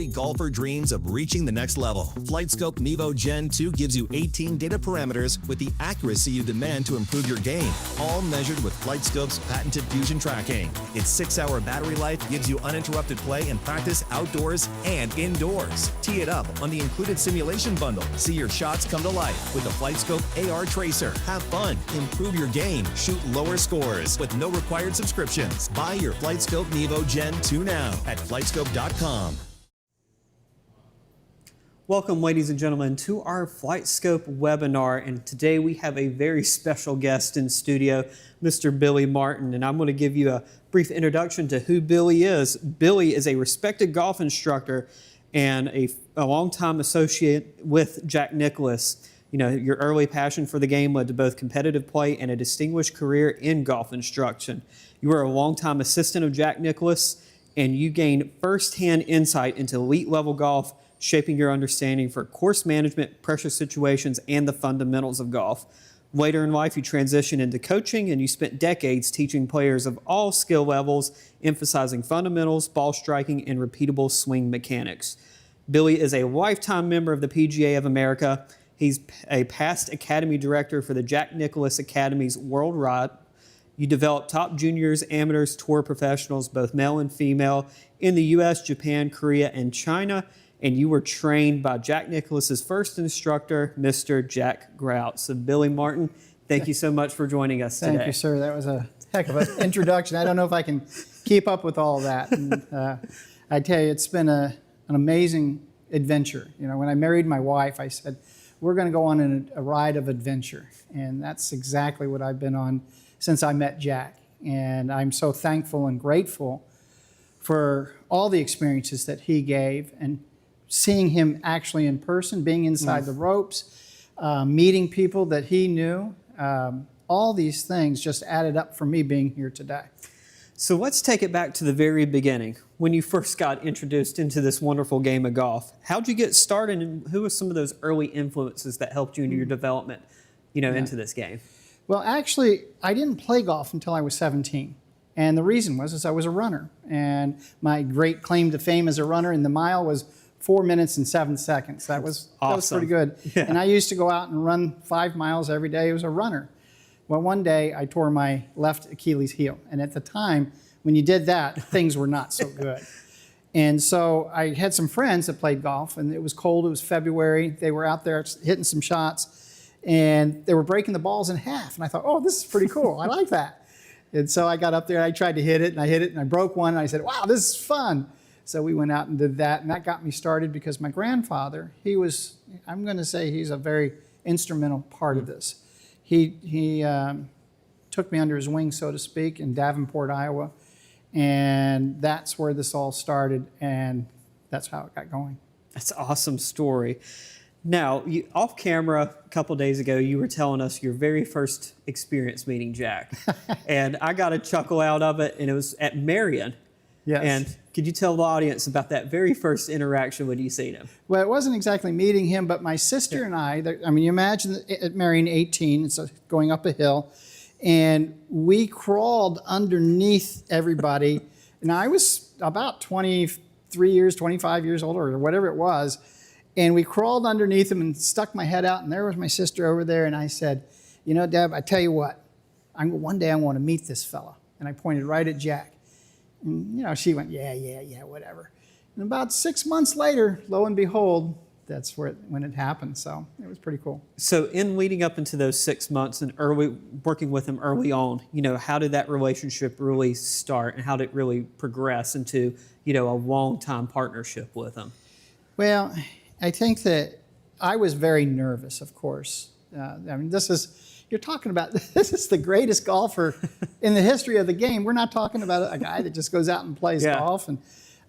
every golfer dreams of reaching the next level. FlightScope Mevo Gen 2 gives you 18 data parameters with the accuracy you demand to improve your game, all measured with FlightScope's patented fusion tracking. Its 6-hour battery life gives you uninterrupted play and practice outdoors and indoors. Tee it up on the included simulation bundle. See your shots come to life with the FlightScope AR Tracer. Have fun, improve your game, shoot lower scores with no required subscriptions. Buy your FlightScope Mevo Gen 2 now at FlightScope.com. Welcome, ladies and gentlemen, to our FlightScope webinar, and today we have a very special guest in studio, Mr. Billy Martin, and I'm going to give you a brief introduction to who Billy is. Billy is a respected golf instructor and a longtime associate with Jack Nicklaus. You know, your early passion for the game led to both competitive play and a distinguished career in golf instruction. You were a longtime assistant of Jack Nicklaus, and you gained firsthand insight into elite-level golf, shaping your understanding for course management, pressure situations, and the fundamentals of golf. Later in life, you transitioned into coaching, and you spent decades teaching players of all skill levels, emphasizing fundamentals, ball striking, and repeatable swing mechanics. Billy is a lifetime member of the PGA of America. He's a past Academy Director for the Jack Nicklaus Academies worldwide. You develop top juniors, amateurs, tour professionals, both male and female, in the U.S., Japan, Korea, and China. And you were trained by Jack Nicklaus's first instructor, Mr. Jack Grout. So, Billy Martin, thank you so much for joining us today. Thank you, sir. That was a heck of an introduction. I don't know if I can keep up with all of that. And, I tell you, it's been an amazing adventure. You know, when I married my wife, I said, we're going to go on a ride of adventure. And that's exactly what I've been on since I met Jack. And I'm so thankful and grateful for all the experiences that he gave, and seeing him actually in person, being inside the ropes, meeting people that he knew. All these things just added up for me being here today. So let's take it back to the very beginning, when you first got introduced into this wonderful game of golf. How'd you get started, and who were some of those early influences that helped you in your development, into this game? Well, actually, I didn't play golf until I was 17. And the reason was I was a runner. And my great claim to fame as a runner in the mile was 4 minutes and 7 seconds. That was pretty good. Yeah. And I used to go out and run 5 miles every day as a runner. Well, one day I tore my left Achilles heel. And at the time, when you did that, things were not so good. And so I had some friends that played golf, and it was cold. It was February. They were out there hitting some shots, and they were breaking the balls in half. And I thought, oh, this is pretty cool. I like that. And so I got up there, and I tried to hit it, and I hit it, and I broke one, and I said, wow, this is fun. So we went out and did that, and that got me started because my grandfather, he was, I'm going to say he's a very instrumental part of this. He took me under his wing, so to speak, in Davenport, Iowa, and that's where this all started, and that's how it got going. That's an awesome story. Now, off camera a couple days ago, you were telling us your very first experience meeting Jack. And I got a chuckle out of it, and it was at Marion. Yes. And could you tell the audience about that very first interaction when you seen him? Well, it wasn't exactly meeting him, but my sister and I mean, you imagine at Marion 18, it's going up a hill, and we crawled underneath everybody. And I was about 23 years, 25 years old, or whatever it was. And we crawled underneath him and stuck my head out, and there was my sister over there, and I said, you know, Deb, I tell you what, one day I want to meet this fella. And I pointed right at Jack. And, she went, yeah, whatever. And about 6 months later, lo and behold, that's when it happened. So it was pretty cool. So in leading up into those 6 months and working with him early on, how did that relationship really start, and how did it really progress into, a long-time partnership with him? Well, I think that I was very nervous, of course. You're talking about, this is the greatest golfer in the history of the game. We're not talking about a guy that just goes out and plays golf. And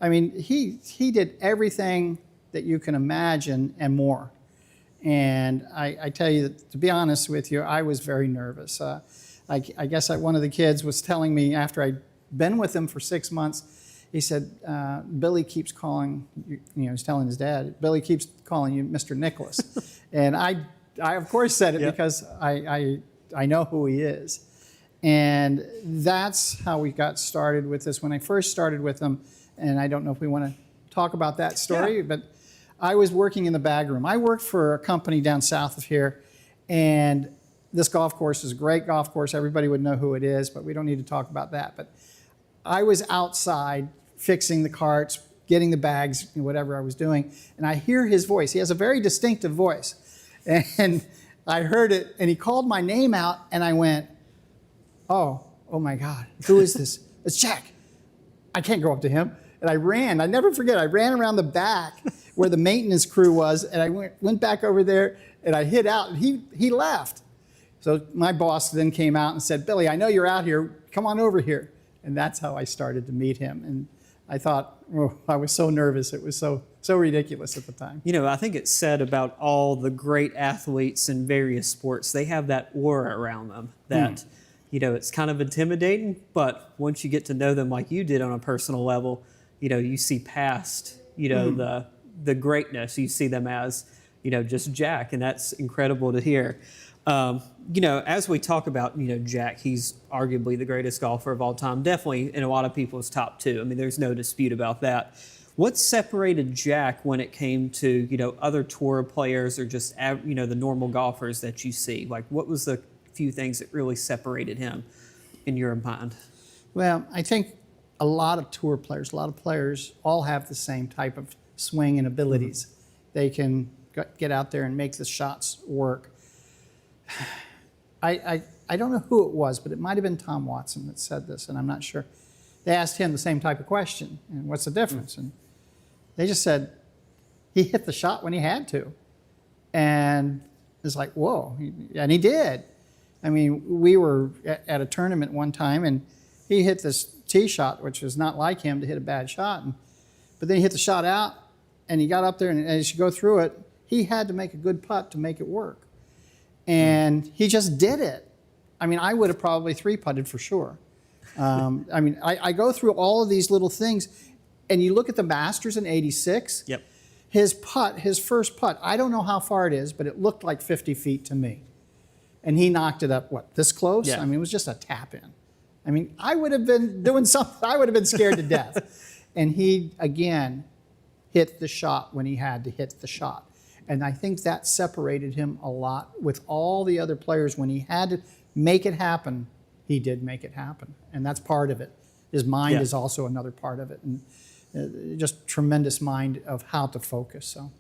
I mean, he did everything that you can imagine and more. And I tell you, that, to be honest with you, I was very nervous. I guess one of the kids was telling me after I'd been with him for 6 months, he said, Billy keeps calling, he's telling his dad, Billy keeps calling you Mr. Nicklaus. And I of course said it because I know who he is. And that's how we got started with this. When I first started with him, and I don't know if we want to talk about that story, but I was working in the bag room. I worked for a company down south of here, and this golf course is a great golf course. Everybody would know who it is, but we don't need to talk about that. But I was outside fixing the carts, getting the bags, whatever I was doing, and I hear his voice. He has a very distinctive voice. And I heard it, and he called my name out, and I went, oh my God, who is this? It's Jack. I can't go up to him. And I ran. I never forget. I ran around the back where the maintenance crew was, and I went back over there, and I hid out, and he left. So my boss then came out and said, Billy, I know you're out here. Come on over here. And that's how I started to meet him. And I thought, I was so nervous. It was so ridiculous at the time. I think it's said about all the great athletes in various sports, they have that aura around them that, it's kind of intimidating, but once you get to know them like you did on a personal level, you see past, the greatness. You see them as, just Jack, and that's incredible to hear. As we talk about, Jack, he's arguably the greatest golfer of all time, definitely in a lot of people's top two. I mean, there's no dispute about that. What separated Jack when it came to, other tour players or just, the normal golfers that you see? Like, what was the few things that really separated him in your mind? Well, I think a lot of tour players, a lot of players all have the same type of swing and abilities. They can get out there and make the shots work. I don't know who it was, but it might have been Tom Watson that said this, and I'm not sure. They asked him the same type of question, and what's the difference? And they just said, he hit the shot when he had to. And it's like, whoa, and he did. I mean, we were at a tournament one time, and he hit this tee shot, which was not like him to hit a bad shot. But then he hit the shot out, and he got up there, and as you go through it, he had to make a good putt to make it work. And he just did it. I mean, I would have probably three-putted for sure. I go through all of these little things, and you look at the Masters in '86. Yep. His first putt, I don't know how far it is, but it looked like 50 feet to me. And he knocked it up, this close? Yeah. I mean, it was just a tap-in. I mean, I would have been doing something, I would have been scared to death. And he, again, hit the shot when he had to hit the shot. And I think that separated him a lot with all the other players. When he had to make it happen, he did make it happen. And that's part of it. His mind is also another part of it. And just tremendous mind of how to focus. So.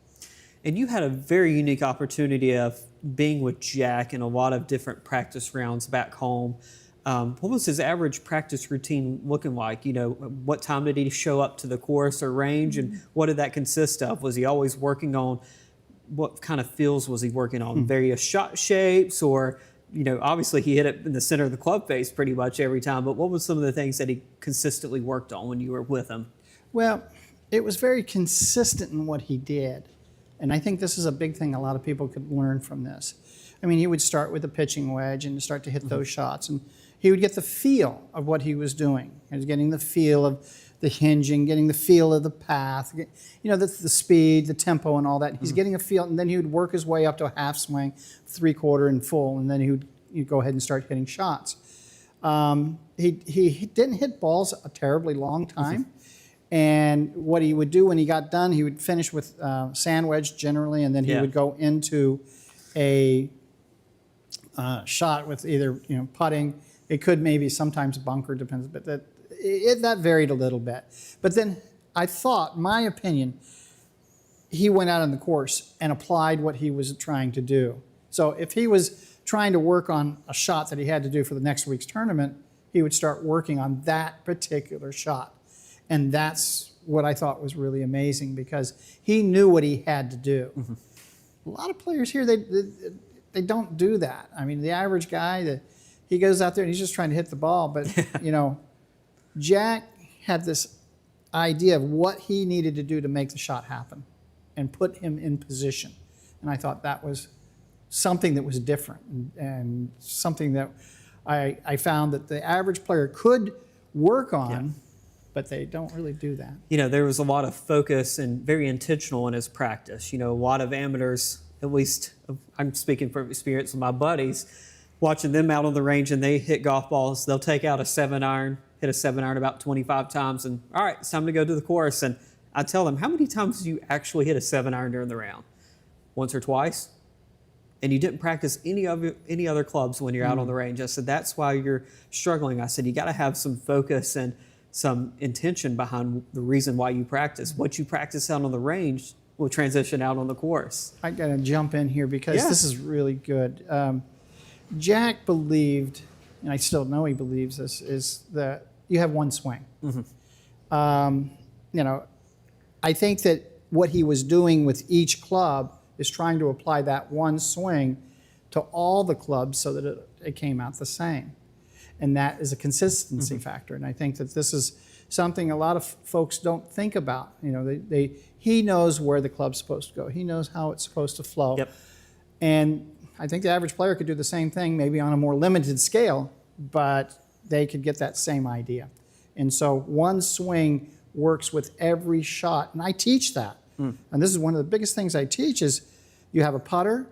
And you had a very unique opportunity of being with Jack in a lot of different practice rounds back home. What was his average practice routine looking like? What time did he show up to the course or range, and what did that consist of? Was he always working on, what kind of fields was he working on? Various shot shapes, or, obviously he hit it in the center of the club face pretty much every time, but what was some of the things that he consistently worked on when you were with him? Well, it was very consistent in what he did. And I think this is a big thing a lot of people could learn from this. I mean, he would start with a pitching wedge and start to hit those shots, and he would get the feel of what he was doing. He was getting the feel of the hinging, getting the feel of the path, the speed, the tempo, and all that. He's getting a feel, and then he would work his way up to a half swing, three-quarter, and full, and then he'd go ahead and start hitting shots. He didn't hit balls a terribly long time, and what he would do when he got done, he would finish with sand wedge generally, and then he would go into a shot with either putting. It could maybe sometimes bunker, depends, but that varied a little bit. But then I thought, my opinion, he went out on the course and applied what he was trying to do. So if he was trying to work on a shot that he had to do for the next week's tournament, he would start working on that particular shot. And that's what I thought was really amazing, because he knew what he had to do. A lot of players here, they don't do that. I mean, the average guy, he goes out there and he's just trying to hit the ball. But, Jack had this idea of what he needed to do to make the shot happen and put him in position. And I thought that was something that was different, and something that I found that the average player could work on, but they don't really do that. There was a lot of focus and very intentional in his practice. A lot of amateurs, at least I'm speaking from experience with my buddies, watching them out on the range and they hit golf balls, they'll take out a 7-iron, hit a 7-iron about 25 times, and all right, it's time to go to the course. And I tell them, how many times do you actually hit a 7-iron during the round? Once or twice? And you didn't practice any other clubs when you're out on the range. I said, that's why you're struggling. I said, you got to have some focus and some intention behind the reason why you practice. What you practice out on the range will transition out on the course. I got to jump in here because this is really good. Jack believed, and I still know he believes this, is that you have one swing. You know, I think that what he was doing with each club is trying to apply that one swing to all the clubs so that it came out the same. And that is a consistency factor. And I think that this is something a lot of folks don't think about. You know, he knows where the club's supposed to go. He knows how it's supposed to flow. Yep. And I think the average player could do the same thing, maybe on a more limited scale, but they could get that same idea. And so one swing works with every shot. And I teach that. And this is one of the biggest things I teach is you have a putter,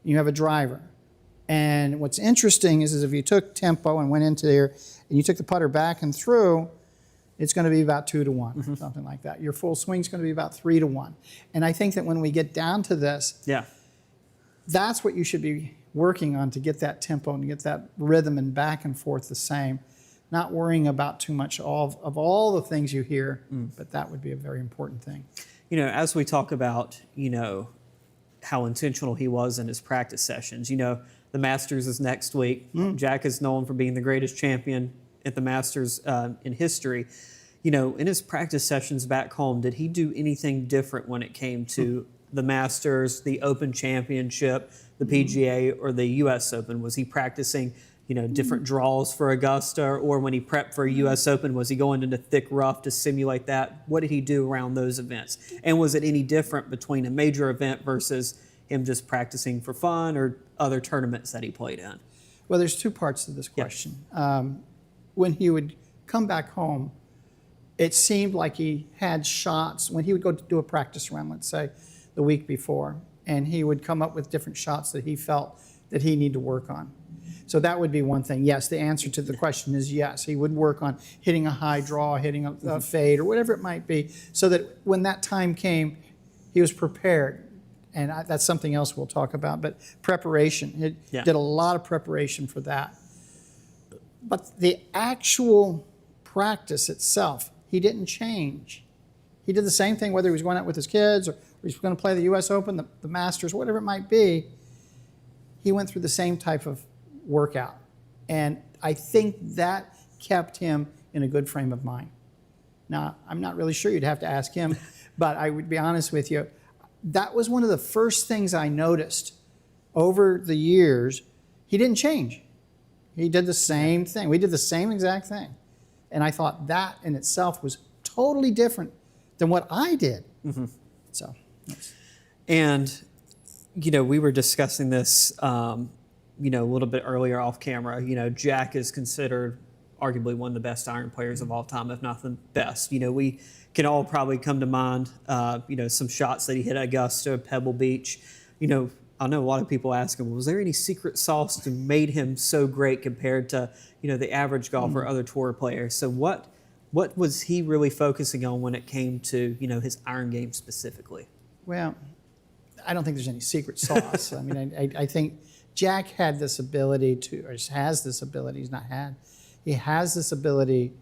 you have a driver. And what's interesting is if you took tempo and went into there and you took the putter back and through, it's going to be about 2 to 1, something like that. Your full swing is going to be about 3 to 1. And I think that when we get down to this, that's what you should be working on to get that tempo and get that rhythm and back and forth the same. Not worrying about too much of all the things you hear, but that would be a very important thing. You know, as we talk about, you know, how intentional he was in his practice sessions, you know, the Masters is next week. Jack is known for being the greatest champion at the Masters in history. You know, in his practice sessions back home, did he do anything different when it came to the Masters, the Open Championship, the PGA, or the U.S. Open? Was he practicing, you know, different draws for Augusta, or when he prepped for a U.S. Open, was he going into thick rough to simulate that? What did he do around those events? And was it any different between a major event versus him just practicing for fun or other tournaments that he played in? Well, there's two parts to this question. When he would come back home, it seemed like he had shots. When he would go to do a practice round, let's say, the week before, and he would come up with different shots that he felt that he needed to work on. So that would be one thing. Yes, the answer to the question is yes. He would work on hitting a high draw, hitting a fade, or whatever it might be, so that when that time came, he was prepared. And that's something else we'll talk about. But preparation, he did a lot of preparation for that. But the actual practice itself, he didn't change. He did the same thing whether he was going out with his kids or he was going to play the U.S. Open, the Masters, whatever it might be. He went through the same type of workout. And I think that kept him in a good frame of mind. Now, I'm not really sure, you'd have to ask him, but I would be honest with you. That was one of the first things I noticed over the years. He didn't change. He did the same thing. We did the same exact thing. And I thought that in itself was totally different than what I did. So, yes. And, you know, we were discussing this, you know, a little bit earlier off camera. You know, Jack is considered arguably one of the best iron players of all time, if not the best. You know, we can all probably come to mind, you know, some shots that he hit at Augusta, Pebble Beach. You know, I know a lot of people ask him, was there any secret sauce that made him so great compared to, you know, the average golfer or other tour players? So what was he really focusing on when it came to, you know, his iron game specifically? Well, I don't think there's any secret sauce. I mean, I think Jack had this ability to, or has this ability, he's not had, he has this ability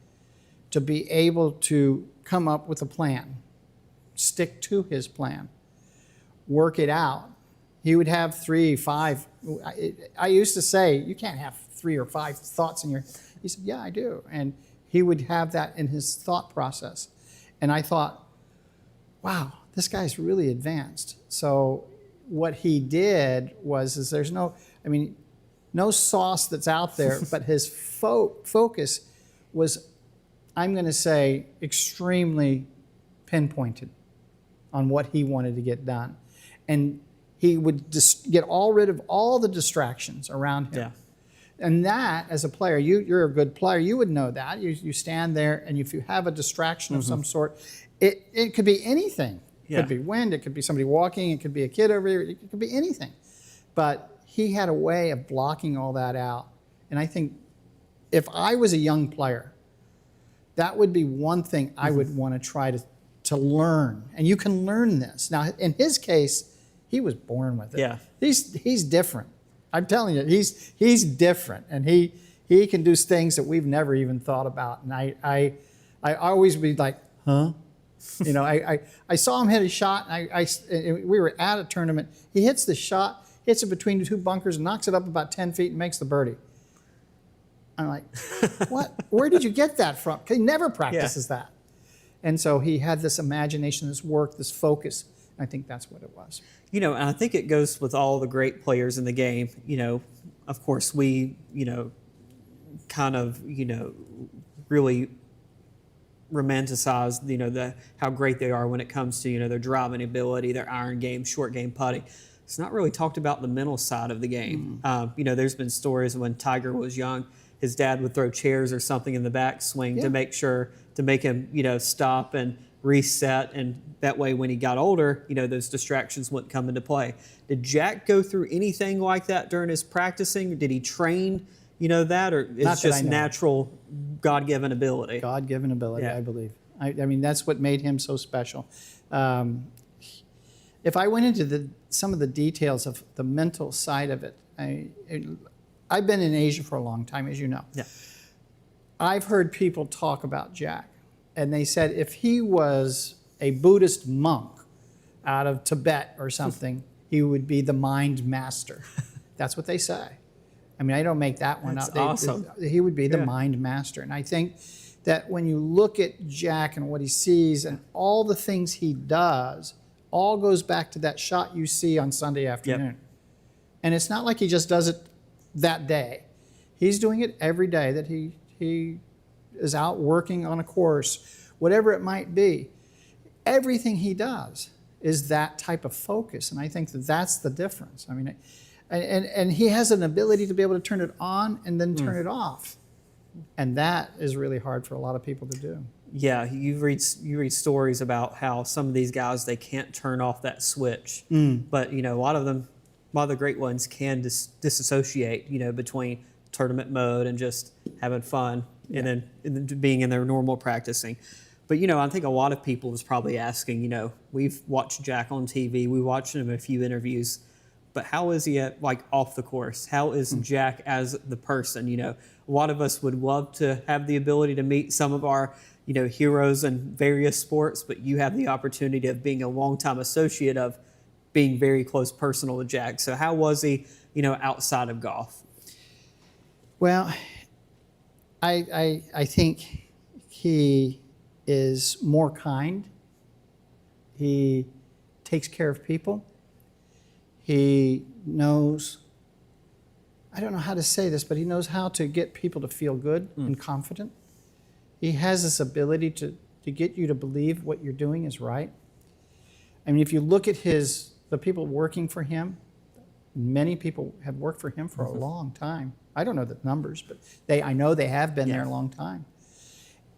to be able to come up with a plan, stick to his plan, work it out. He would have 3, 5. I used to say, you can't have 3 or 5 thoughts in your, he said, yeah, I do. And he would have that in his thought process. And I thought, wow, this guy's really advanced. So what he did was, there's no, I mean, no sauce that's out there, but his focus was, I'm going to say, extremely pinpointed on what he wanted to get done. And he would just get rid of all the distractions around him. And that, as a player, you're a good player, you would know that. You stand there, and if you have a distraction of some sort, it could be anything. It could be wind, it could be somebody walking, it could be a kid over here, it could be anything. But he had a way of blocking all that out. And I think if I was a young player, that would be one thing I would want to try to to learn, and you can learn this. Now, in his case, he was born with it. Yeah. He's different. I'm telling you, he's different, and he can do things that we've never even thought about. And I always be like, huh? You know, I saw him hit a shot, and we were at a tournament. He hits the shot, hits it between the two bunkers, knocks it up about 10 feet, and makes the birdie. I'm like, what? Where did you get that from? 'Cause he never practices that. And so he had this imagination, this work, this focus. I think that's what it was. You know, and I think it goes with all the great players in the game. You know, of course, we, you know, kind of, you know, really romanticize, you know, how great they are when it comes to, you know, their driving ability, their iron game, short game putting. It's not really talked about the mental side of the game. You know, there's been stories when Tiger was young, his dad would throw chairs or something in the backswing to make sure, to make him, you know, stop and reset, and that way when he got older, you know, those distractions wouldn't come into play. Did Jack go through anything like that during his practicing? Did he train, you know, that, or it's just natural God-given ability? God-given ability, I believe. I mean, that's what made him so special. If I went into some of the details of the mental side of it, I've been in Asia for a long time, as you know. Yeah. I've heard people talk about Jack, and they said if he was a Buddhist monk out of Tibet or something, he would be the mind master. That's what they say. I mean, I don't make that one up. That's awesome. He would be the mind master. And I think that when you look at Jack and what he sees and all the things he does, all goes back to that shot you see on Sunday afternoon. Yep. And it's not like he just does it that day. He's doing it every day that he is out working on a course, whatever it might be. Everything he does is that type of focus, and I think that that's the difference. I mean, and he has an ability to be able to turn it on and then turn it off, and that is really hard for a lot of people to do. Yeah, you read stories about how some of these guys, they can't turn off that switch, but you know, a lot of the great ones can disassociate, you know, between tournament mode and just having fun, and then being in their normal practicing. But you know, I think a lot of people was probably asking, you know, we've watched Jack on TV, we watched him in a few interviews, but how is he at, like, off the course? How is Jack as the person? You know, a lot of us would love to have the ability to meet some of our, you know, heroes in various sports, but you have the opportunity of being a longtime associate of being very close personal to Jack. So how was he, you know, outside of golf? Well, I think he is more kind. He takes care of people. He knows, I don't know how to say this, but he knows how to get people to feel good and confident. He has this ability to get you to believe what you're doing is right. I mean, if you look at the people working for him, many people have worked for him for a long time. I don't know the numbers, but I know they have been there a long time.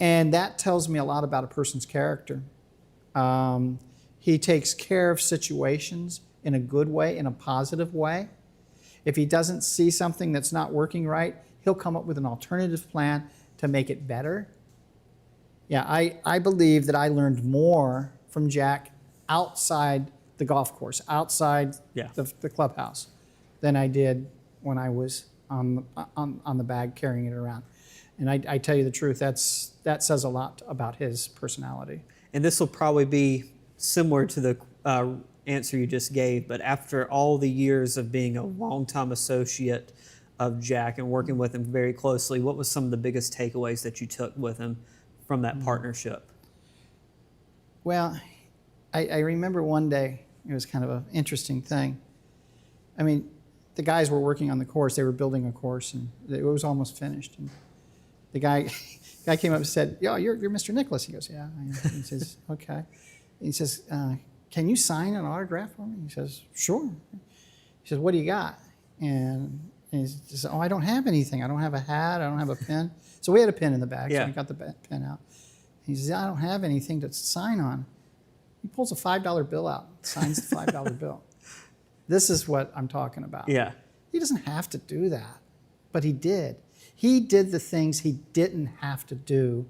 And that tells me a lot about a person's character. He takes care of situations in a good way, in a positive way. If he doesn't see something that's not working right, he'll come up with an alternative plan to make it better. Yeah, I believe that I learned more from Jack outside the golf course, outside the clubhouse, than I did when I was on the bag carrying it around. And I tell you the truth, that says a lot about his personality. And this will probably be similar to the answer you just gave, but after all the years of being a longtime associate of Jack and working with him very closely, what was some of the biggest takeaways that you took with him from that partnership? Well, I remember one day, it was kind of an interesting thing. I mean, the guys were working on the course, they were building a course, and it was almost finished. And the guy came up and said, "Yo, you're Mr. Nicklaus." He goes, "Yeah, I am." He says, "Okay." He says, "Can you sign an autograph for me?" He says, "Sure." He says, "What do you got?" And he says, "Oh, I don't have anything. I don't have a hat. I don't have a pen." So we had a pen in the bag, so we got the pen out. He says, "I don't have anything to sign on." He pulls a $5 bill out, signs the $5 bill. This is what I'm talking about. Yeah. He doesn't have to do that, but he did. He did the things he didn't have to do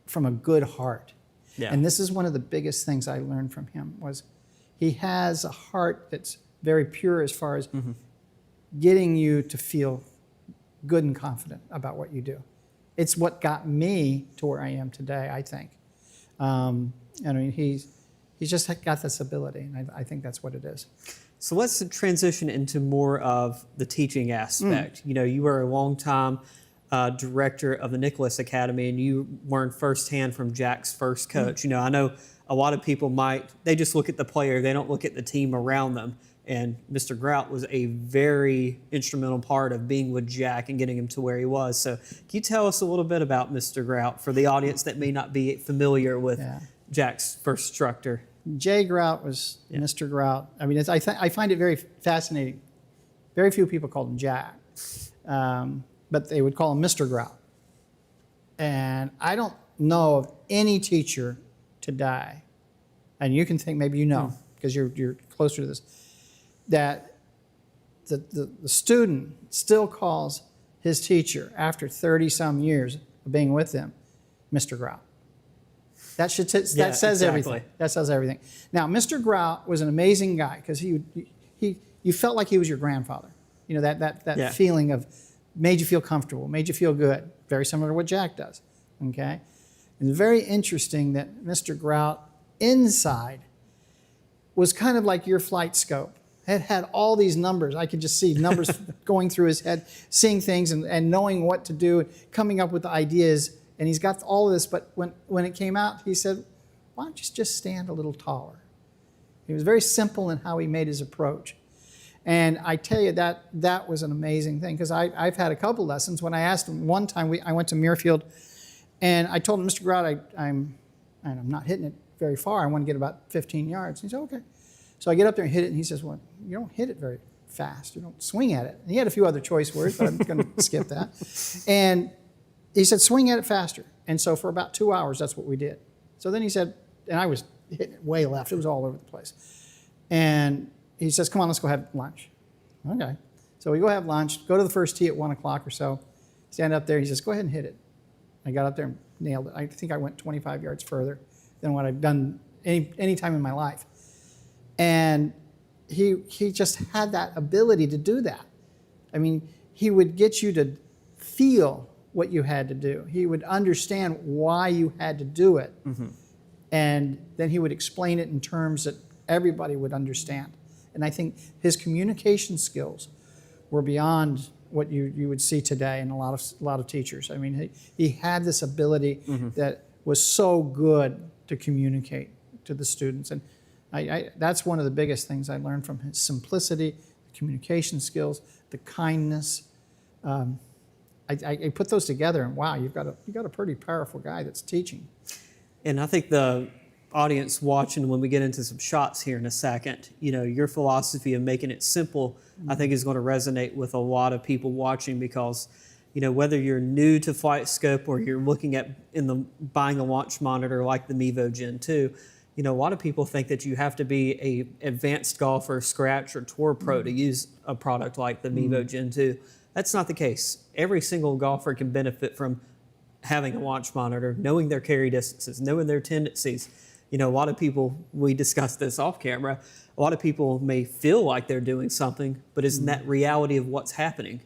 from a good heart. Yeah. And this is one of the biggest things I learned from him was he has a heart that's very pure as far as getting you to feel good and confident about what you do. It's what got me to where I am today, I think. I mean, he's just got this ability, and I think that's what it is. So let's transition into more of the teaching aspect. You know, you were a long time director of the Nicklaus Academy, and you learned firsthand from Jack's first coach. You know, I know a lot of people they just look at the player, they don't look at the team around them. And Mr. Grout was a very instrumental part of being with Jack and getting him to where he was. So can you tell us a little bit about Mr. Grout for the audience that may not be familiar with Jack's first instructor? Jay Grout was Mr. Grout. I mean, I find it very fascinating. Very few people called him Jack, but they would call him Mr. Grout. And I don't know of any teacher today, and you can think maybe you know because you're closer to this, that the student still calls his teacher after 30-some years of being with him, Mr. Grout. That says everything. That says everything. Now, Mr. Grout was an amazing guy because you felt like he was your grandfather. You know, that feeling of made you feel comfortable, made you feel good. Very similar to what Jack does. Okay? It's very interesting that Mr. Grout inside was kind of like your FlightScope. Had all these numbers. I could just see numbers going through his head, seeing things and knowing what to do, coming up with the ideas. And he's got all of this, but when it came out, he said, why don't you just stand a little taller? He was very simple in how he made his approach. And I tell you, that was an amazing thing, because I've had a couple lessons. When I asked him one time, I went to Muirfield, and I told him, Mr. Grout, I'm not hitting it very far. I want to get about 15 yards. And he said, okay. So I get up there and hit it, and he says, well, you don't hit it very fast. You don't swing at it. And he had a few other choice words, but I'm going to skip that. And he said, swing at it faster. And so for about 2 hours, that's what we did. So then he said, and I was hitting it way left. It was all over the place. And he says, come on, let's go have lunch. Okay. So we go have lunch, go to the first tee at 1 o'clock or so, stand up there. He says, go ahead and hit it. I got up there and nailed it. I think I went 25 yards further than what I've done any time in my life. And he just had that ability to do that. I mean, he would get you to feel what you had to do. He would understand why you had to do it. And then he would explain it in terms that everybody would understand. And I think his communication skills were beyond what you would see today in a lot of teachers. I mean, he had this ability that was so good to communicate to the students. And that's one of the biggest things I learned from his simplicity, the communication skills, the kindness. I put those together, and wow, you've got a pretty powerful guy that's teaching. And I think the audience watching, when we get into some shots here in a second, you know, your philosophy of making it simple, I think is going to resonate with a lot of people watching, because, you know, whether you're new to FlightScope or you're looking at buying a launch monitor like the Mevo Gen 2, you know, a lot of people think that you have to be a advanced golfer, scratch, or tour pro to use a product like the Mevo Gen 2. That's not the case. Every single golfer can benefit from having a launch monitor, knowing their carry distances, knowing their tendencies. You know, a lot of people, we discussed this off camera, a lot of people may feel like they're doing something, but isn't that reality of what's happening?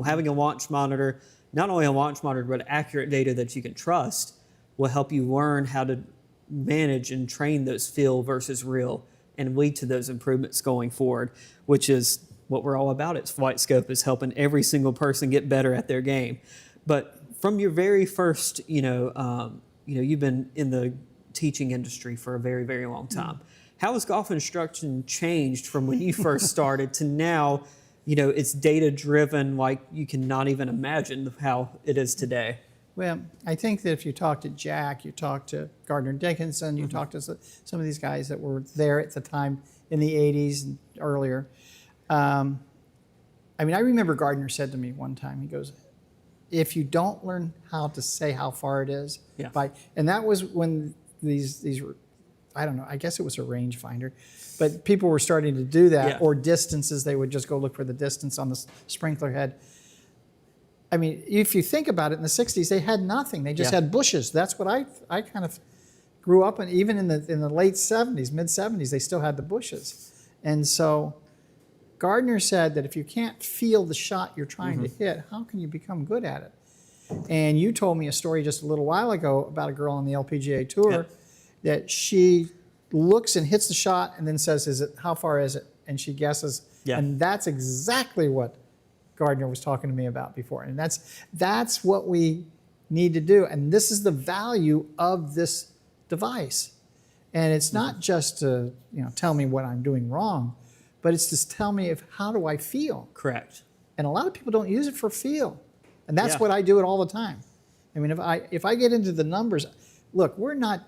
Having a launch monitor, not only a launch monitor, but accurate data that you can trust, will help you learn how to manage and train those feel versus real and lead to those improvements going forward, which is what we're all about at FlightScope, is helping every single person get better at their game. But from your very first, you've been in the teaching industry for a very, very long time. How has golf instruction changed from when you first started to now? You know, it's data driven like you cannot even imagine how it is today. Well, I think that if you talk to Jack, you talk to Gardner Dickinson, you talk to some of these guys that were there at the time in the 80s and earlier. I remember Gardner said to me one time, he goes, if you don't learn how to say how far it is, and that was when these were, I don't know, I guess it was a rangefinder, but people were starting to do that, or distances. They would just go look for the distance on the sprinkler head. I mean, if you think about it, in the 60s, they had nothing. They just had bushes. That's what I kind of grew up, and even in the late 70s, mid 70s, they still had the bushes. And so Gardner said that if you can't feel the shot you're trying to hit, how can you become good at it? And you told me a story just a little while ago about a girl on the LPGA Tour that she looks and hits the shot and then says, how far is it? And she guesses. Yeah. And that's exactly what Gardner was talking to me about before. And that's what we need to do. And this is the value of this device. And it's not just to tell me what I'm doing wrong, but it's to tell me how do I feel. Correct. And a lot of people don't use it for feel. And that's what I do it all the time. I mean, if I get into the numbers, look, we're not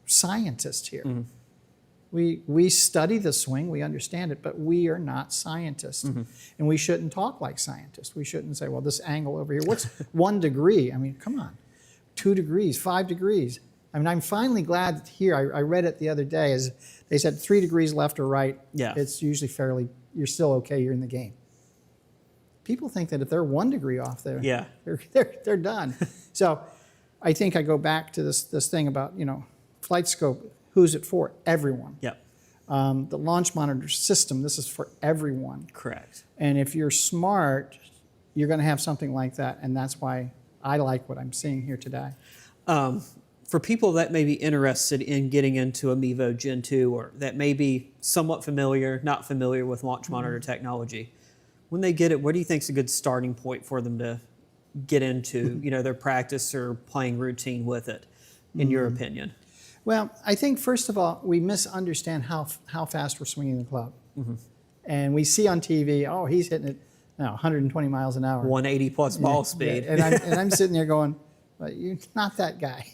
scientists here. We study the swing, we understand it, but we are not scientists. And we shouldn't talk like scientists. We shouldn't say, well, this angle over here, what's 1 degree? I mean, come on, 2 degrees, 5 degrees. I mean, I'm finally glad that here, I read it the other day, as they said 3 degrees left or right, it's usually you're still okay, you're in the game. People think that if they're 1 degree off there, they're done. So I think I go back to this thing about, FlightScope, who's it for? Everyone. Yep. The launch monitor system, this is for everyone. Correct. And if you're smart, you're going to have something like that, and that's why I like what I'm seeing here today. For people that may be interested in getting into a Mevo Gen 2, or that may be somewhat familiar, not familiar with launch monitor technology, when they get it, what do you think is a good starting point for them to get into, their practice or playing routine with it, in your opinion? Well, I think first of all, we misunderstand how fast we're swinging the club. And we see on TV, oh, he's hitting it 120 miles an hour. 180 plus ball speed. Yeah. And I'm sitting there going, well, you're not that guy.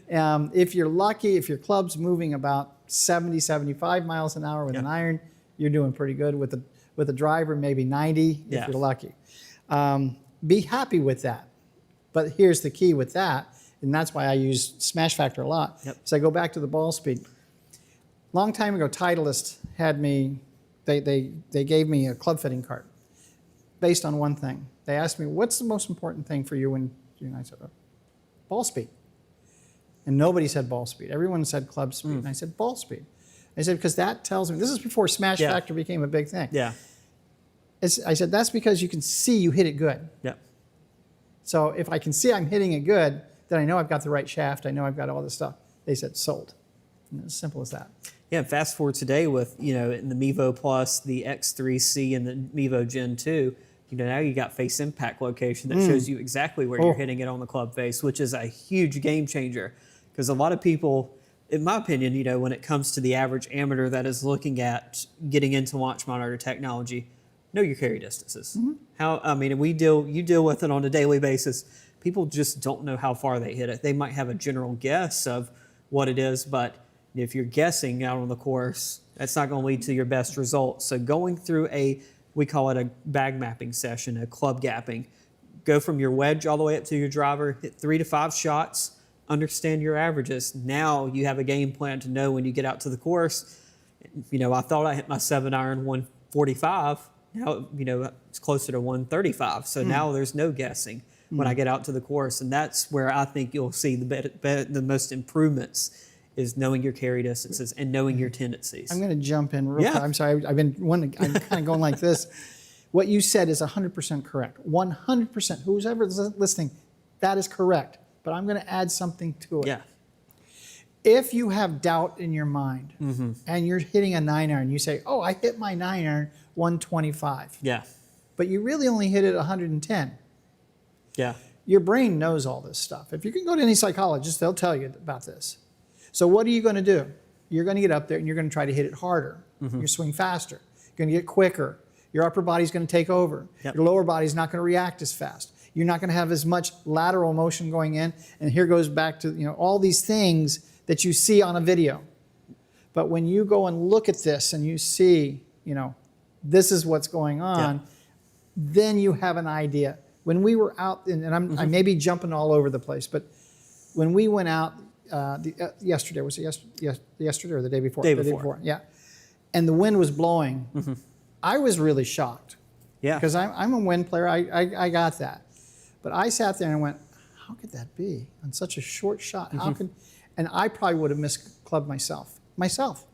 If you're lucky, if your club's moving about 70, 75 miles an hour with an iron, you're doing pretty good. With a driver, maybe 90 if you're lucky. Be happy with that. But here's the key with that, and that's why I use smash factor a lot. So I go back to the ball speed. Long time ago, Titleist had me, they gave me a club fitting cart based on one thing. They asked me, what's the most important thing for you when I said, ball speed. And nobody said ball speed. Everyone said club speed. And I said ball speed. I said, because that tells me, this is before smash factor became a big thing. I said, that's because you can see you hit it good. So if I can see I'm hitting it good, then I know I've got the right shaft. I know I've got all this stuff. They said sold. And as simple as that. Yeah, fast forward today with, in the Mevo Plus, the X3C, and the Mevo Gen 2, now you got face impact location that shows you exactly where you're hitting it on the club face, which is a huge game changer. Because a lot of people, in my opinion, when it comes to the average amateur that is looking at getting into launch monitor technology, know your carry distances. You deal with it on a daily basis. People just don't know how far they hit it. They might have a general guess of what it is, but if you're guessing out on the course, that's not going to lead to your best results. So going through we call it a bag mapping session, a club gapping. Go from your wedge all the way up to your driver, hit 3 to 5 shots, understand your averages. Now you have a game plan to know when you get out to the course. I thought I hit my 7-iron 145. Now, it's closer to 135. So now there's no guessing when I get out to the course. And that's where I think you'll see the most improvements, is knowing your carry distances and knowing your tendencies. I'm going to jump in real quick. I'm sorry. I'm kind of going like this. What you said is 100% correct. 100%. Who's ever listening, that is correct. But I'm going to add something to it. If you have doubt in your mind and you're hitting a 9-iron, you say, oh, I hit my 9-iron 125. But you really only hit it 110. Your brain knows all this stuff. If you can go to any psychologist, they'll tell you about this. So what are you going to do? You're going to get up there and you're going to try to hit it harder. You swing faster. You're going to get quicker. Your upper body's going to take over. Your lower body's not going to react as fast. You're not going to have as much lateral motion going in. And here goes back to all these things that you see on a video. But when you go and look at this and you see, this is what's going on, then you have an idea. When we were out, and I may be jumping all over the place, but when we went out yesterday, was it yesterday or the day before? Day before. The day before, and the wind was blowing. I was really shocked. Because I'm a wind player, I got that. But I sat there and went, how could that be on such a short shot? How could? and I probably would have misclubbed myself.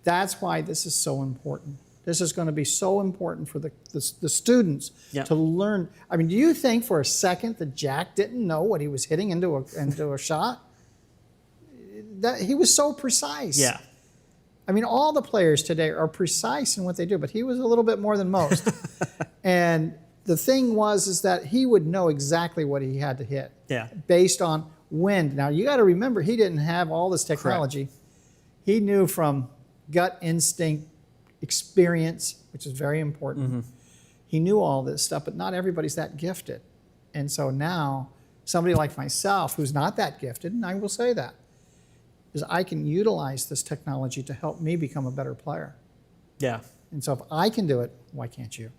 That's why this is so important. This is going to be so important for the students to learn. I mean, do you think for a second that Jack didn't know what he was hitting into a shot? That he was so precise. Yeah. I mean, all the players today are precise in what they do, but he was a little bit more than most. And the thing is that he would know exactly what he had to hit based on wind. Now, you got to remember, he didn't have all this technology. Correct. He knew from gut instinct, experience, which is very important. He knew all this stuff, but not everybody's that gifted. And so now, somebody like myself, who's not that gifted, and I will say that, is I can utilize this technology to help me become a better player. Yeah. And so if I can do it, why can't you?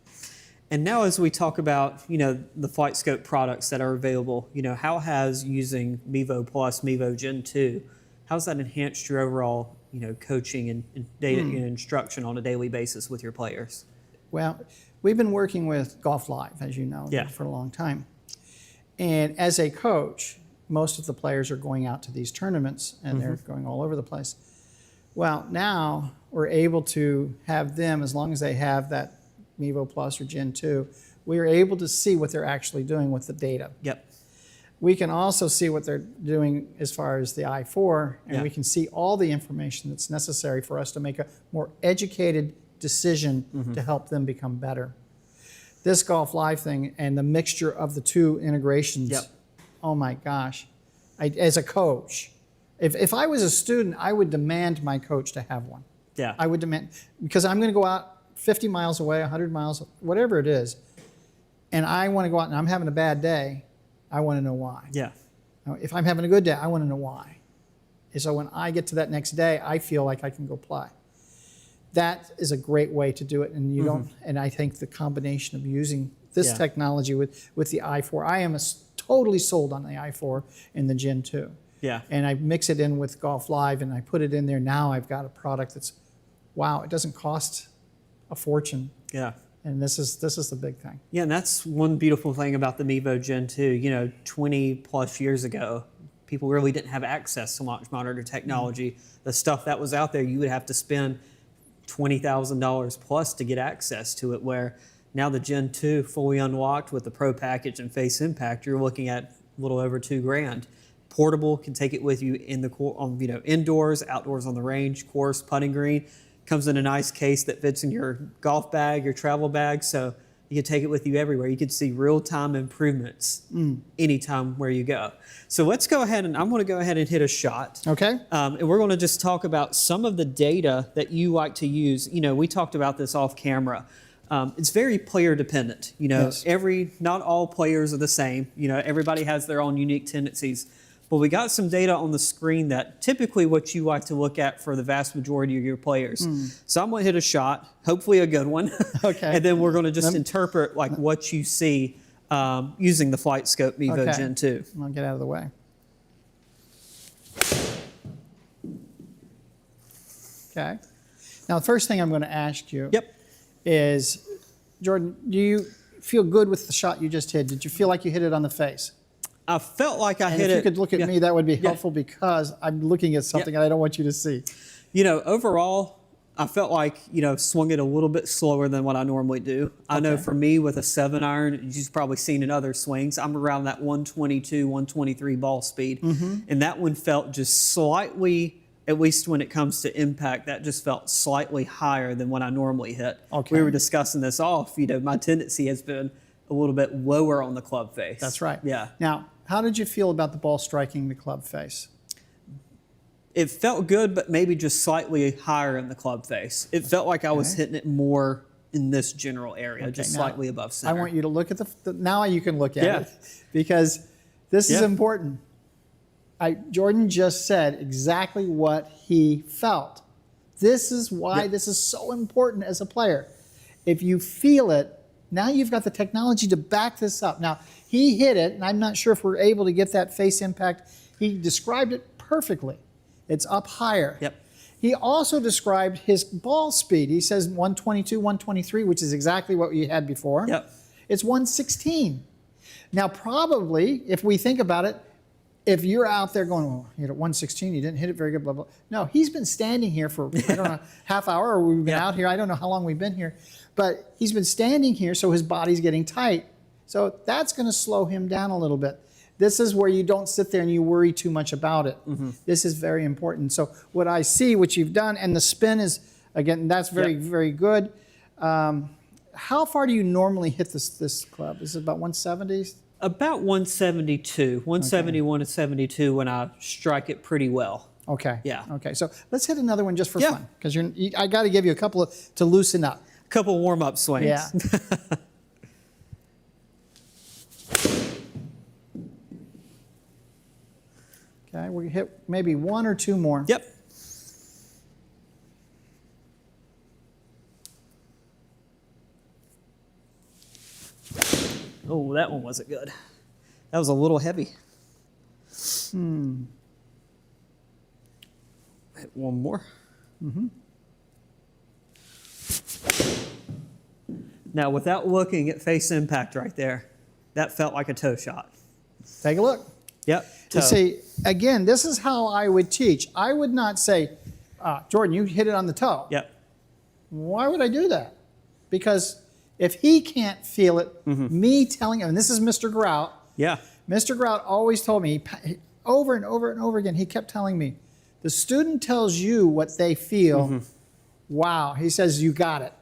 And now as we talk about, the FlightScope products that are available, how has using Mevo Plus, Mevo Gen 2, how's that enhanced your overall, coaching and data and instruction on a daily basis with your players? Well, we've been working with Golf Live, as you know, for a long time. And as a coach, most of the players are going out to these tournaments and they're going all over the place. Well, now we're able to have them, as long as they have that Mevo Plus or Gen 2, we are able to see what they're actually doing with the data. Yep. We can also see what they're doing as far as the I4, and we can see all the information that's necessary for us to make a more educated decision to help them become better. This Golf Live thing and the mixture of the two integrations, oh my gosh. As a coach, if I was a student, I would demand my coach to have one. Yeah. I would demand, because I'm going to go out 50 miles away, 100 miles, whatever it is, and I want to go out and I'm having a bad day, I want to know why. Yeah. If I'm having a good day, I want to know why. And so when I get to that next day, I feel like I can go play. That is a great way to do it, and you don't. And I think the combination of using this technology with the i4, I am totally sold on the i4 and the Gen 2. Yeah. And I mix it in with Golf Live, and I put it in there. Now I've got a product that's, wow, it doesn't cost a fortune. Yeah. And this is the big thing. Yeah, and that's one beautiful thing about the Mevo Gen 2. 20 plus years ago, people really didn't have access to launch monitor technology. The stuff that was out there, you would have to spend $20,000 plus to get access to it, where now the Gen 2 fully unlocked with the Pro package and Face Impact, you're looking at a little over $2,000. Portable, can take it with you in the indoors, outdoors on the range, course, putting green. Comes in a nice case that fits in your golf bag, your travel bag, so you can take it with you everywhere. You can see real-time improvements anytime where you go. So let's go ahead, and I'm going to go ahead and hit a shot. Okay. And we're going to just talk about some of the data that you like to use. We talked about this off camera. It's very player dependent. Yes. Not all players are the same. Everybody has their own unique tendencies. But we got some data on the screen that typically what you like to look at for the vast majority of your players. So I'm going to hit a shot, hopefully a good one. Okay. And then we're going to just interpret what you see using the FlightScope Mevo Gen 2. I'll get out of the way. Okay. Now, the first thing I'm going to ask you is, Jordan, do you feel good with the shot you just hit? Did you feel like you hit it on the face? I felt like I hit it. If you could look at me, that would be helpful, because I'm looking at something and I don't want you to see. Overall, I felt like, swung it a little bit slower than what I normally do. I know for me with a 7-iron, you've probably seen in other swings, I'm around that 122, 123 ball speed. And that one felt just slightly, at least when it comes to impact, that just felt slightly higher than what I normally hit. Okay. We were discussing this off, my tendency has been a little bit lower on the club face. That's right. Yeah. Now, how did you feel about the ball striking the club face? It felt good, but maybe just slightly higher in the club face. It felt like I was hitting it more in this general area, just slightly above center. I want you to look at now you can look at it, because this is important. Jordan just said exactly what he felt. This is why this is so important as a player. If you feel it, now you've got the technology to back this up. Now, he hit it, and I'm not sure if we're able to get that face impact. He described it perfectly. It's up higher. Yep. He also described his ball speed. He says 122, 123, which is exactly what we had before. Yep. It's 116. Now, probably, if we think about it, if you're out there going, well, you hit 116, you didn't hit it very good, blah, blah. No, he's been standing here for, I don't know, half hour, or we've been out here. I don't know how long we've been here. But he's been standing here, so his body's getting tight. So that's going to slow him down a little bit. This is where you don't sit there and you worry too much about it. This is very important. So what I see, what you've done, and the spin is, again, that's very, very good. How far do you normally hit this club? Is it about 170s? About 172, 171 to 72 when I strike it pretty well. Okay. Yeah. Okay. So let's hit another one just for fun, because I got to give you a couple to loosen up. A couple warm-up swings. Yeah. Okay. We hit maybe one or two more. Yep. Oh, that one wasn't good. That was a little heavy. Hit one more. Now, without looking at face impact right there, that felt like a toe shot. Take a look. Yep. You see, again, this is how I would teach. I would not say, Jordan, you hit it on the toe. Yep. Why would I do that? Because if he can't feel it, me telling him, and this is Mr. Grout. Yeah. Mr. Grout always told me, over and over and over again, he kept telling me, the student tells you what they feel. Wow. He says, you got it.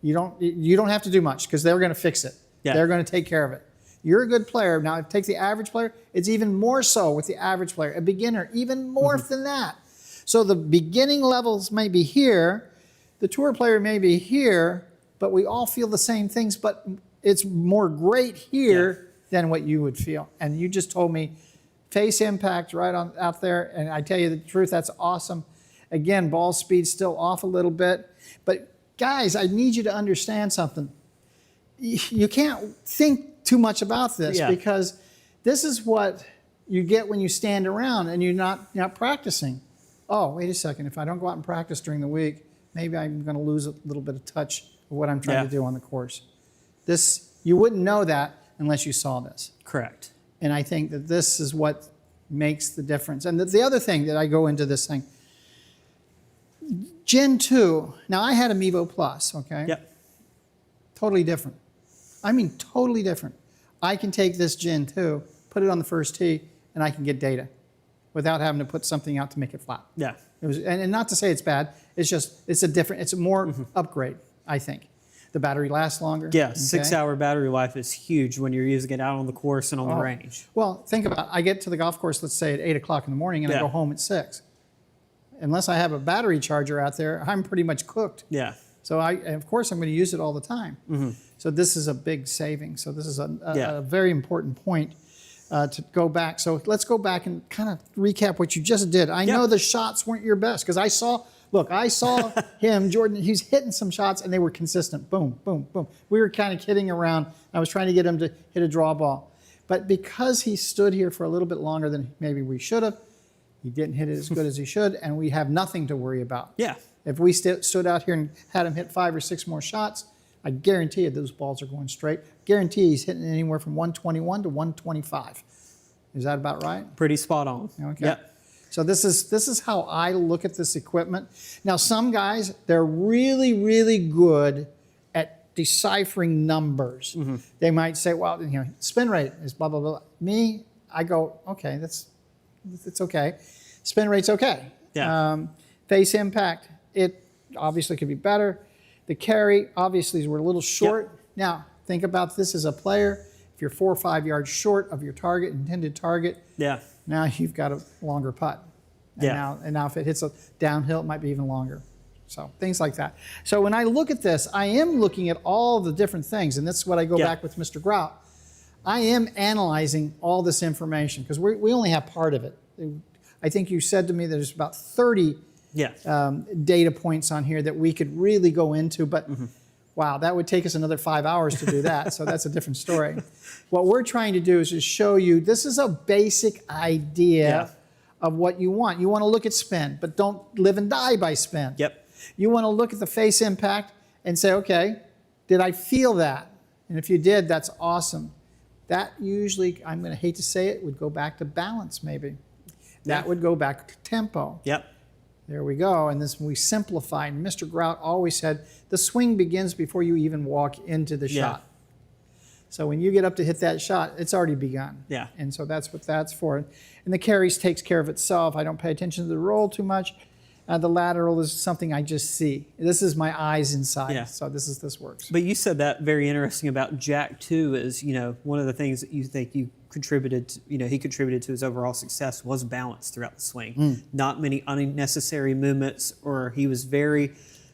You don't have to do much, because they're going to fix it. Yeah. They're going to take care of it. You're a good player. Now, take the average player. It's even more so with the average player. A beginner, even more than that. So the beginning levels may be here. The tour player may be here. But we all feel the same things. But it's more great here than what you would feel. And you just told me face impact right on out there. And I tell you the truth, that's awesome. Again, ball speed still off a little bit. But guys, I need you to understand something. You can't think too much about this, because this is what you get when you stand around and you're not practicing. Oh, wait a second. If I don't go out and practice during the week, maybe I'm going to lose a little bit of touch of what I'm trying to do on the course. You wouldn't know that unless you saw this. Correct. And I think that this is what makes the difference. And the other thing that I go into this thing, Gen 2, now I had a Mevo Plus, okay? Yep. Totally different. I mean, totally different. I can take this Gen 2, put it on the first tee, and I can get data without having to put something out to make it flat. Yeah. And not to say it's bad, it's a more upgrade, I think. The battery lasts longer. Yeah, okay? 6-hour battery life is huge when you're using it out on the course and on the range. Well, think about it. I get to the golf course, let's say at 8 o'clock in the morning, and I go home at 6. Unless I have a battery charger out there, I'm pretty much cooked. Yeah. So of course, I'm going to use it all the time. So this is a big saving. So this is a very important point to go back. So let's go back and kind of recap what you just did. I know the shots weren't your best, because I saw him, Jordan, he's hitting some shots and they were consistent. Boom, boom, boom. We were kind of kidding around. I was trying to get him to hit a draw ball. But because he stood here for a little bit longer than maybe we should have, he didn't hit it as good as he should, and we have nothing to worry about. Yeah. If we stood out here and had him hit 5 or 6 more shots, I guarantee you those balls are going straight. Guarantee he's hitting anywhere from 121 to 125. Is that about right? Pretty spot on. Okay. Yep. So this is how I look at this equipment. Now, some guys, they're really, really good at deciphering numbers. They might say, well, spin rate is blah, blah, blah. Me, I go, okay, it's okay. Spin rate's okay. Yeah. Face impact, it obviously could be better. The carry, obviously, we're a little short. Now, think about this as a player. If you're 4 or 5 yards short of your intended target, now you've got a longer putt. And now if it hits a downhill, it might be even longer. So things like that. So when I look at this, I am looking at all the different things, and that's what I go back with Mr. Grout. I am analyzing all this information, because we only have part of it. I think you said to me there's about 30 data points on here that we could really go into, but wow, that would take us another 5 hours to do that, so that's a different story. What we're trying to do is just show you this is a basic idea of what you want. You want to look at spin, but don't live and die by spin. You want to look at the face impact and say, okay, did I feel that? And if you did, that's awesome. that usually, I'm going to hate to say it, would go back to balance maybe. That would go back to tempo. Yep. There we go. And this we simplified. Mr. Grout always said the swing begins before you even walk into the shot. So when you get up to hit that shot, it's already begun. Yeah. And so that's what that's for. And the carries takes care of itself. I don't pay attention to the roll too much. The lateral is something I just see. This is my eyes inside. Yeah. So this works. But you said that very interesting about Jack too, is, you know, one of the things that you think you contributed to, you know, he contributed to his overall success was balance throughout the swing. Not many unnecessary movements, or he was very,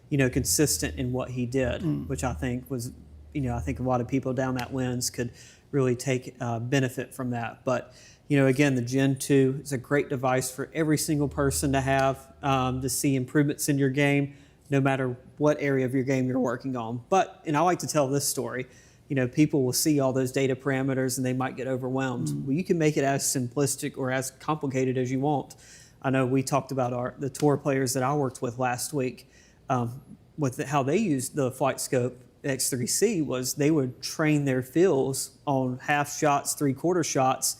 you know, consistent in what he did, which I think was, you know, I think a lot of people down that winds could really take benefit from that. But, you know, again, the Gen 2 is a great device for every single person to have to see improvements in your game, no matter what area of your game you're working on. But, and I like to tell this story, you know, people will see all those data parameters and they might get overwhelmed. Well, you can make it as simplistic or as complicated as you want. I know we talked about the tour players that I worked with last week, with how they used the FlightScope X3C was they would train their feels on half shots, three-quarter shots,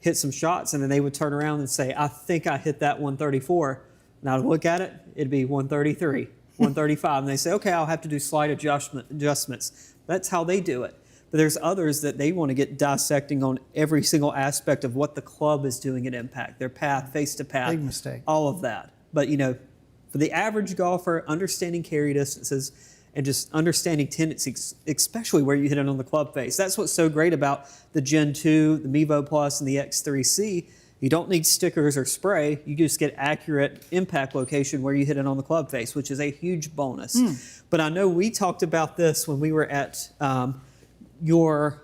hit some shots, and then they would turn around and say, I think I hit that 134. And I'd look at it, it'd be 133, 135. And they say, okay, I'll have to do slight adjustments. That's how they do it. But there's others that they want to get dissecting on every single aspect of what the club is doing at impact, their path, face to path. Big mistake. All of that. But, you know, for the average golfer, understanding carry distances and just understanding tendencies, especially where you hit it on the club face. That's what's so great about the Gen 2, the Mevo Plus, and the X3C. You don't need stickers or spray. You just get accurate impact location where you hit it on the club face, which is a huge bonus. But I know we talked about this when we were at your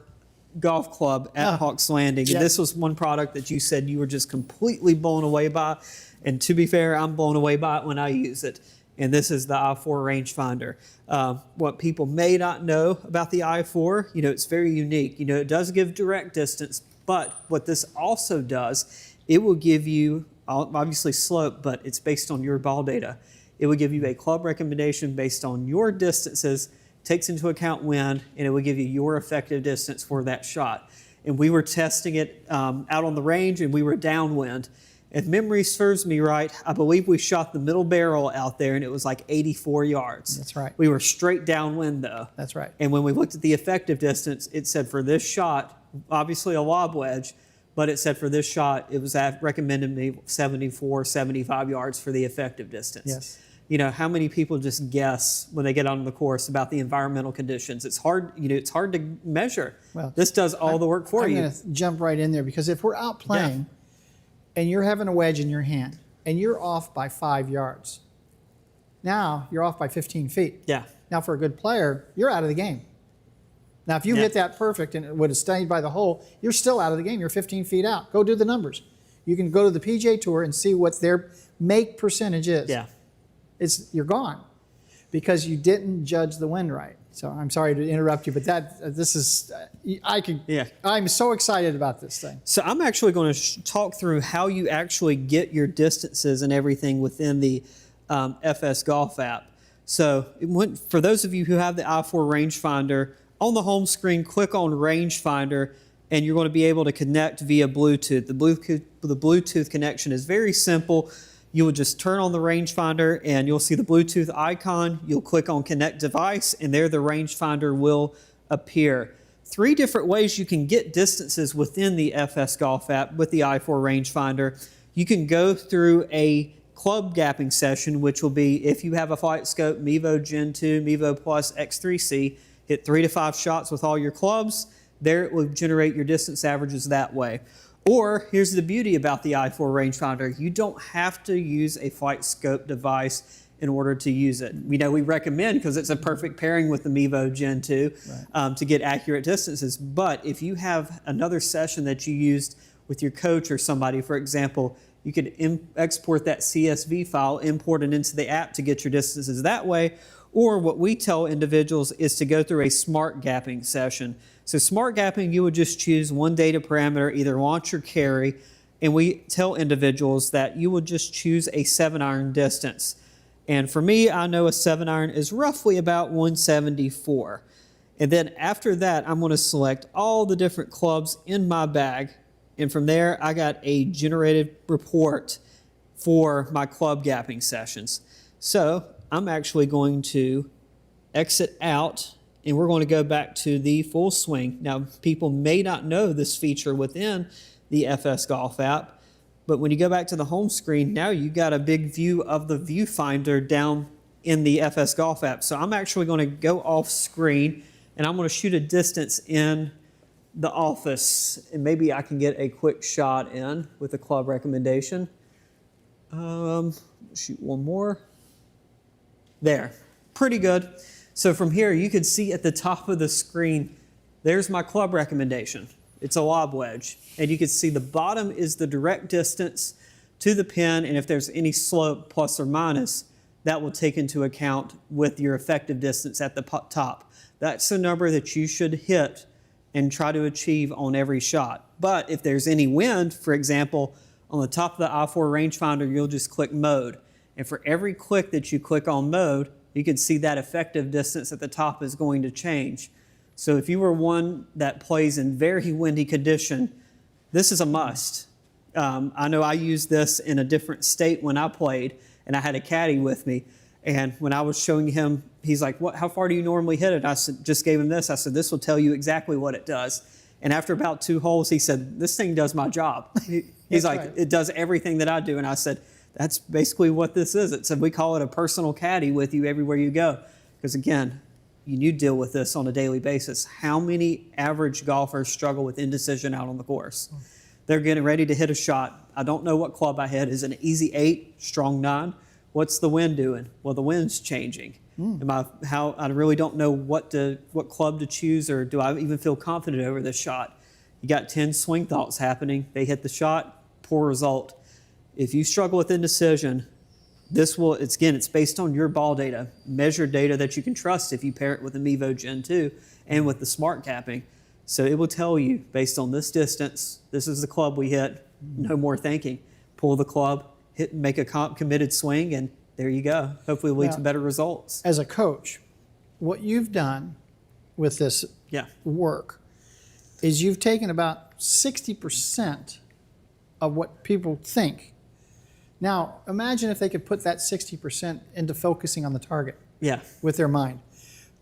golf club at Hawks Landing. Yes. And this was one product that you said you were just completely blown away by. And to be fair, I'm blown away by it when I use it. And this is the i4 rangefinder. What people may not know about the i4, you know, it's very unique. You know, it does give direct distance, but what this also does, it will give you, obviously slope, but it's based on your ball data. It will give you a club recommendation based on your distances, takes into account wind, and it will give you your effective distance for that shot. And we were testing it out on the range, and we were downwind. If memory serves me right, I believe we shot the middle barrel out there, and it was like 84 yards. That's right. We were straight downwind, though. That's right. And when we looked at the effective distance, it said for this shot, obviously a lob wedge, but it said for this shot, it was recommended me 74, 75 yards for the effective distance. Yes. You know, how many people just guess when they get on the course about the environmental conditions? It's hard, you know, it's hard to measure. Well, this does all the work for you. I'm going to jump right in there because if we're out playing and you're having a wedge in your hand and you're off by 5 yards, now you're off by 15 feet. Yeah. Now for a good player, you're out of the game. Now if you hit that perfect and it would have stayed by the hole, you're still out of the game. You're 15 feet out. Go do the numbers. You can go to the PGA Tour and see what their make percentage is. Yeah. You're gone because you didn't judge the wind right. So I'm sorry to interrupt you, but I'm so excited about this thing. So I'm actually going to talk through how you actually get your distances and everything within the FS Golf app. So for those of you who have the i4 rangefinder, on the home screen, click on rangefinder, and you're going to be able to connect via Bluetooth. The Bluetooth connection is very simple. You will just turn on the rangefinder and you'll see the Bluetooth icon. You'll click on connect device and there the rangefinder will appear. 3 different ways you can get distances within the FS Golf app with the i4 rangefinder. You can go through a club gapping session, which will be if you have a FlightScope Mevo Gen 2, Mevo Plus X3C, hit 3 to 5 shots with all your clubs. There it will generate your distance averages that way. Or here's the beauty about the i4 rangefinder. You don't have to use a FlightScope device in order to use it. We know we recommend because it's a perfect pairing with the Mevo Gen 2 to get accurate distances. But if you have another session that you used with your coach or somebody, for example, you could export that CSV file, import it into the app to get your distances that way. Or what we tell individuals is to go through a smart gapping session. So smart gapping, you would just choose one data parameter, either launch or carry, and we tell individuals that you would just choose a 7-iron distance. And for me, I know a 7-iron is roughly about 174. And then after that, I'm going to select all the different clubs in my bag. And from there, I got a generated report for my club gapping sessions. So I'm actually going to exit out, and we're going to go back to the full swing. Now, people may not know this feature within the FS Golf app, but when you go back to the home screen, now you got a big view of the viewfinder down in the FS Golf app. So I'm actually going to go off screen, and I'm going to shoot a distance in the office, and maybe I can get a quick shot in with a club recommendation. Shoot one more. There, pretty good. So from here, you can see at the top of the screen, there's my club recommendation. It's a lob wedge. And you can see the bottom is the direct distance to the pin, and if there's any slope, plus or minus, that will take into account with your effective distance at the top. That's the number that you should hit and try to achieve on every shot. But if there's any wind, for example, on the top of the I4 rangefinder, you'll just click mode. And for every click that you click on mode, you can see that effective distance at the top is going to change. So if you were one that plays in very windy condition, this is a must. I know I used this in a different state when I played, and I had a caddy with me. And when I was showing him, he's like, "What? How far do you normally hit it?" I said, just gave him this. I said, "This will tell you exactly what it does." And after about 2 holes, he said, "This thing does my job." He's like, right. "It does everything that I do." And I said, "That's basically what this is." It said, "We call it a personal caddy with you everywhere you go." Because again, you deal with this on a daily basis. How many average golfers struggle with indecision out on the course? They're getting ready to hit a shot. I don't know what club I hit. Is it an easy 8, strong 9? What's the wind doing? Well, the wind's changing. I really don't know what club to choose, or do I even feel confident over this shot? You got 10 swing thoughts happening. They hit the shot, poor result. If you struggle with indecision, it's based on your ball data, measured data that you can trust if you pair it with the Mevo Gen 2 and with the smart capping. So it will tell you, based on this distance, this is the club we hit, no more thinking. Pull the club, make a committed swing, and there you go. Hopefully it'll lead to better results. As a coach, what you've done with this work is you've taken about 60% of what people think. Now, imagine if they could put that 60% into focusing on the target with their mind,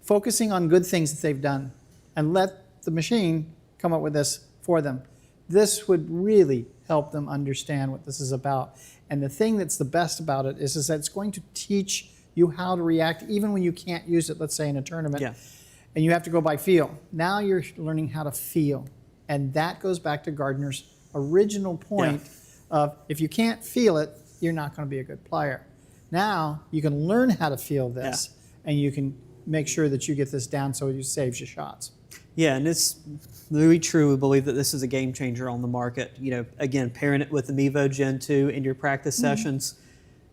focusing on good things that they've done, and let the machine come up with this for them. This would really help them understand what this is about. And the thing that's the best about it is that it's going to teach you how to react even when you can't use it, let's say in a tournament, and you have to go by feel. Now you're learning how to feel. And that goes back to Gardner's original point of if you can't feel it, you're not going to be a good player. Now you can learn how to feel this, and you can make sure that you get this down so it saves you shots. Yeah, and it's really true. We believe that this is a game changer on the market. Again, pairing it with the Mevo Gen 2 in your practice sessions,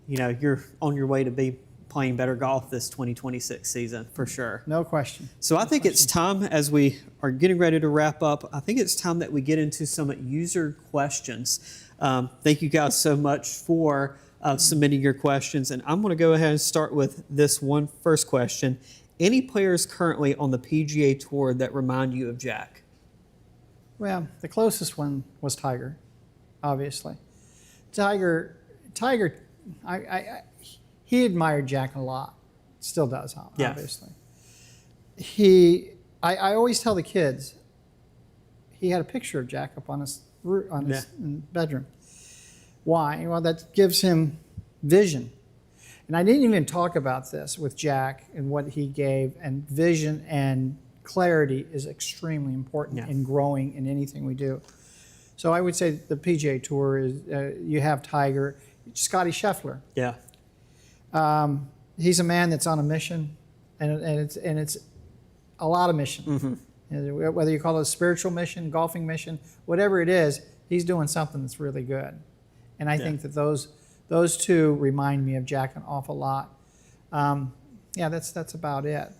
you're on your way to be playing better golf this 2026 season for sure. No question. So I think it's time, as we are getting ready to wrap up, I think it's time that we get into some user questions. Thank you guys so much for submitting your questions. And I'm going to go ahead and start with this one first question. Any players currently on the PGA Tour that remind you of Jack? Well, the closest one was Tiger, obviously. Tiger, he admired Jack a lot. Still does, obviously. I always tell the kids, he had a picture of Jack up on his bedroom. Why? Well, that gives him vision. And I didn't even talk about this with Jack and what he gave, and vision and clarity is extremely important in growing in anything we do. So I would say the PGA Tour is, you have Tiger, Scotty Scheffler. Yeah. He's a man that's on a mission, and it's a lot of mission. Whether you call it a spiritual mission, golfing mission, whatever it is, he's doing something that's really good. And I think that those two remind me of Jack an awful lot. That's about it.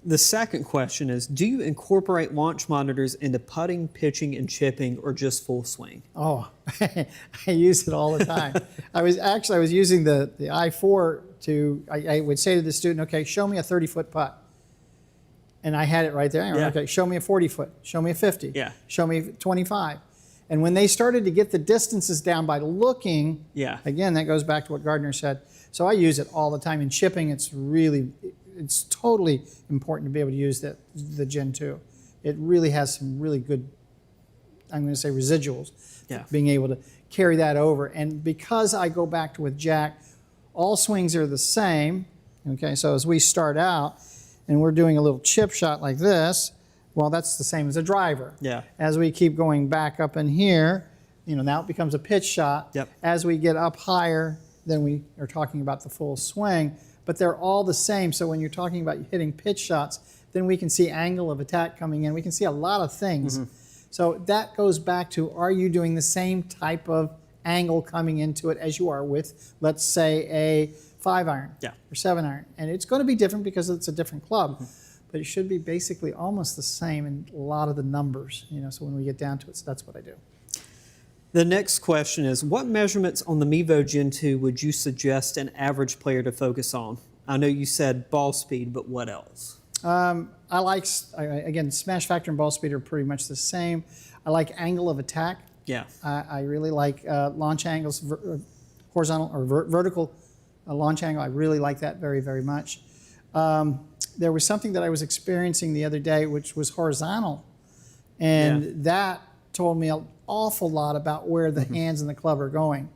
The second question is, do you incorporate launch monitors into putting, pitching, and chipping, or just full swing? Oh, I use it all the time. I was using the I4 I would say to the student, okay, show me a 30-foot putt. And I had it right there. Yeah. Okay, show me a 40 foot, show me a 50, Yeah. show me 25. And when they started to get the distances down by looking, Yeah. again, that goes back to what Gardner said. So I use it all the time. In shipping, it's totally important to be able to use the Gen 2. It really has some really good, I'm going to say residuals, Yeah. being able to carry that over. And because I go back to with Jack, all swings are the same. Okay, so as we start out and we're doing a little chip shot like this, well, that's the same as a driver. Yeah. As we keep going back up in here, now it becomes a pitch shot. Yep. As we get up higher, then we are talking about the full swing, but they're all the same. So when you're talking about hitting pitch shots, then we can see angle of attack coming in. We can see a lot of things. So that goes back to, are you doing the same type of angle coming into it as you are with, let's say, a 5-iron or 7-iron? And it's going to be different because it's a different club, but it should be basically almost the same in a lot of the numbers. So when we get down to it, so that's what I do. The next question is, what measurements on the Mevo Gen 2 would you suggest an average player to focus on? I know you said ball speed, but what else? I like, again, smash factor and ball speed are pretty much the same. I like angle of attack. Yeah. I really like launch angles, horizontal or vertical launch angle. I really like that very, very much. There was something that I was experiencing the other day, which was horizontal, and that told me an awful lot about where the hands and the club are going.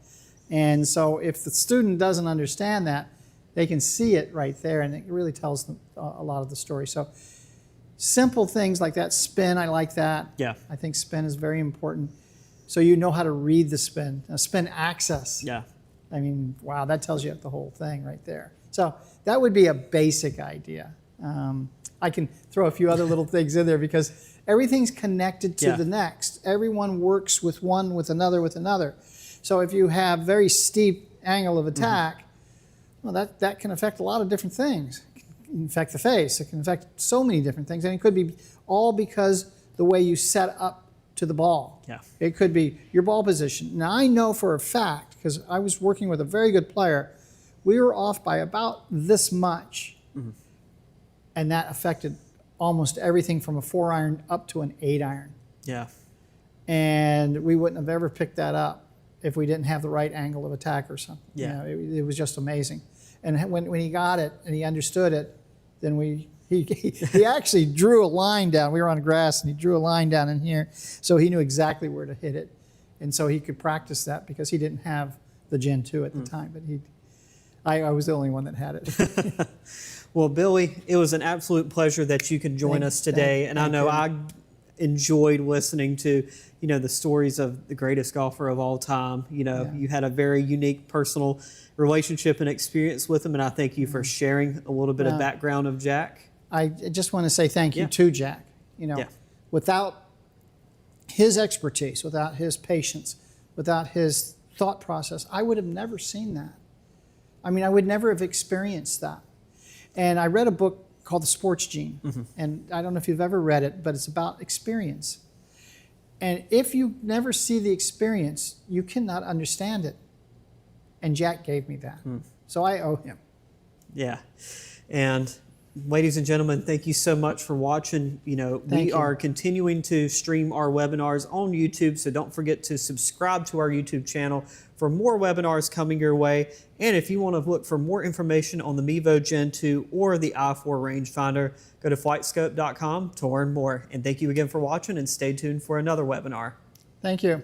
And so if the student doesn't understand that, they can see it right there, and it really tells them a lot of the story. So simple things like that. Spin, I like that. Yeah. I think spin is very important. So you know how to read the spin. Spin access. Yeah. I mean, wow, that tells you the whole thing right there. So that would be a basic idea. I can throw a few other little things in there because everything's connected to the next. Everyone works with one, with another, with another. So if you have very steep angle of attack, well, that can affect a lot of different things. It can affect the face. It can affect so many different things. And it could be all because the way you set up to the ball. Yeah. It could be your ball position. Now, I know for a fact, because I was working with a very good player, we were off by about this much. And that affected almost everything from a 4-iron up to an 8-iron. Yeah. And we wouldn't have ever picked that up if we didn't have the right angle of attack or something. Yeah. It was just amazing. And when he got it and he understood it, then he actually drew a line down. We were on grass and he drew a line down in here, so he knew exactly where to hit it. And so he could practice that because he didn't have the Gen 2 at the time, but I was the only one that had it. Well, Billy, it was an absolute pleasure that you could join us today. And I know I enjoyed listening to, the stories of the greatest golfer of all time. You had a very unique personal relationship and experience with him, and I thank you for sharing a little bit of background of Jack. I just want to say thank you to Jack. Without his expertise, without his patience, without his thought process, I would have never seen that. I mean, I would never have experienced that. And I read a book called The Sports Gene, and I don't know if you've ever read it, but it's about experience. And if you never see the experience, you cannot understand it. And Jack gave me that. So I owe him. Yeah. And ladies and gentlemen, thank you so much for watching. We are continuing to stream our webinars on YouTube, so don't forget to subscribe to our YouTube channel for more webinars coming your way. And if you want to look for more information on the Mevo Gen 2 or the i4 rangefinder, go to FlightScope.com to learn more. And thank you again for watching, and stay tuned for another webinar. Thank you.